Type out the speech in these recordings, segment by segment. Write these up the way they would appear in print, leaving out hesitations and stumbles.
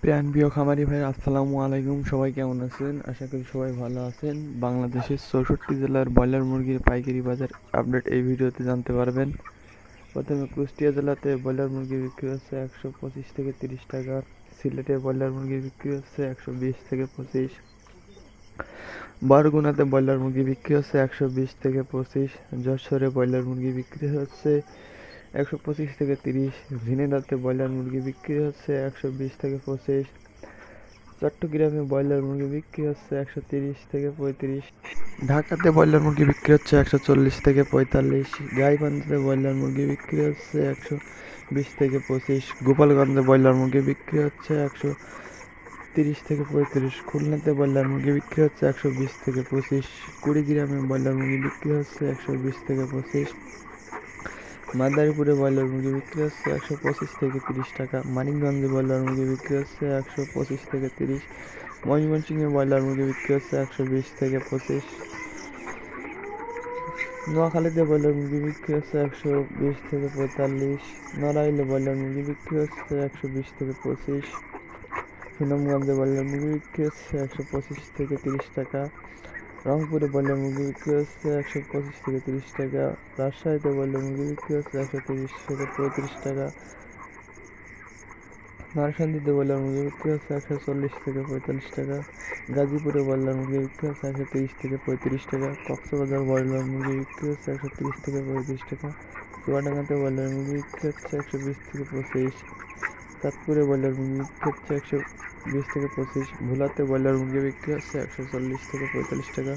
প্রিয় খামারি ভাই, আসসালামু আলাইকুম। সবাই কেমন আছেন? আশা করি সবাই ভালো আছেন। বাংলাদেশের 64 জেলার ব্রয়লার মুরগির পাইকারি বাজার আপডেট এই ভিডিওতে জানতে পারবেন। প্রথমে কুষ্টিয়া জেলাতে ব্রয়লার মুরগি বিক্রি হচ্ছে 125 থেকে 30 টাকা। সিলেটে ব্রয়লার মুরগি বিক্রি হচ্ছে 120 থেকে 25। বরগুনাতে ব্রয়লার মুরগি বিক্রি হচ্ছে 120 থেকে 25। যশোরে ব্রয়লার মুরগি বিক্রি হচ্ছে 125 থেকে 30। ঝিনাইদহে ব্রয়লার মুরগি বিক্রি হচ্ছে 120 থেকে 25। চট্টগ্রামে ব্রয়লার মুরগি বিক্রি হচ্ছে 130 থেকে 35। ঢাকাতে ব্রয়লার মুরগি বিক্রি হচ্ছে 140 থেকে 45। গাইবান্ধাতে ব্রয়লার মুরগি বিক্রি হচ্ছে 120 থেকে 25। গোপালগঞ্জে ব্রয়লার মুরগি বিক্রি হচ্ছে 130 থেকে 35। খুলনাতে ব্রয়লার মুরগি বিক্রি হচ্ছে 120 থেকে 25। কুড়িগ্রামে ব্রয়লার মুরগি বিক্রি হচ্ছে 120 থেকে 25। মাদারীপুরে ব্রয়লার মুরগি বিক্রি হচ্ছে 125 থেকে 30 টাকা। মানিকগঞ্জে ব্রয়লার মুরগি বিক্রি হচ্ছে 125 থেকে 30। ময়মনসিংহে ব্রয়লার মুরগি বিক্রি হচ্ছে 120 থেকে 25। নোয়াখালীতে ব্রয়লার মুরগি বিক্রি হচ্ছে 120 থেকে 45। নড়াইলে ব্রয়লার মুরগি বিক্রি হচ্ছে 120 থেকে 25। সুনামগঞ্জে ব্রয়লার মুরগি বিক্রি হচ্ছে 125 থেকে 30 টাকা। রংপুরে ব্রয়লার মুরগি বিক্রি হচ্ছে 125 থেকে 30 টাকা। রাজশাহীতে ব্রয়লার মুরগি বিক্রি হচ্ছে 130 থেকে 35 টাকা। নরসিংদীতে ব্রয়লার মুরগি বিক্রি হচ্ছে 140 থেকে 45 টাকা। গাজীপুরে ব্রয়লার মুরগি বিক্রি হচ্ছে 130 থেকে 35 টাকা। কক্সবাজার ব্রয়লার মুরগি বিক্রি হচ্ছে 130 থেকে 35 টাকা। চুয়াডাঙ্গাতে ব্রয়লার মুরগি বিক্রি হচ্ছে 120 থেকে 25। চাঁদপুরে ব্রয়লার মুরগি বিক্রি হচ্ছে 120 থেকে 25। ভোলাতে ব্রয়লার মুরগি বিক্রি হচ্ছে 140 থেকে 45 টাকা।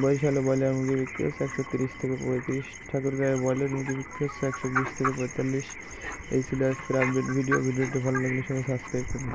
বরিশালে ব্রয়লার মুরগি বিক্রি হচ্ছে 130 থেকে 35। ঠাকুরগাঁয়ে ব্রয়লার মুরগি বিক্রি হচ্ছে 120 থেকে 45। এই ছিল আজকের আপডেট ভিডিওটি ভালো লাগলে সবাই সাবস্ক্রাইব করুন।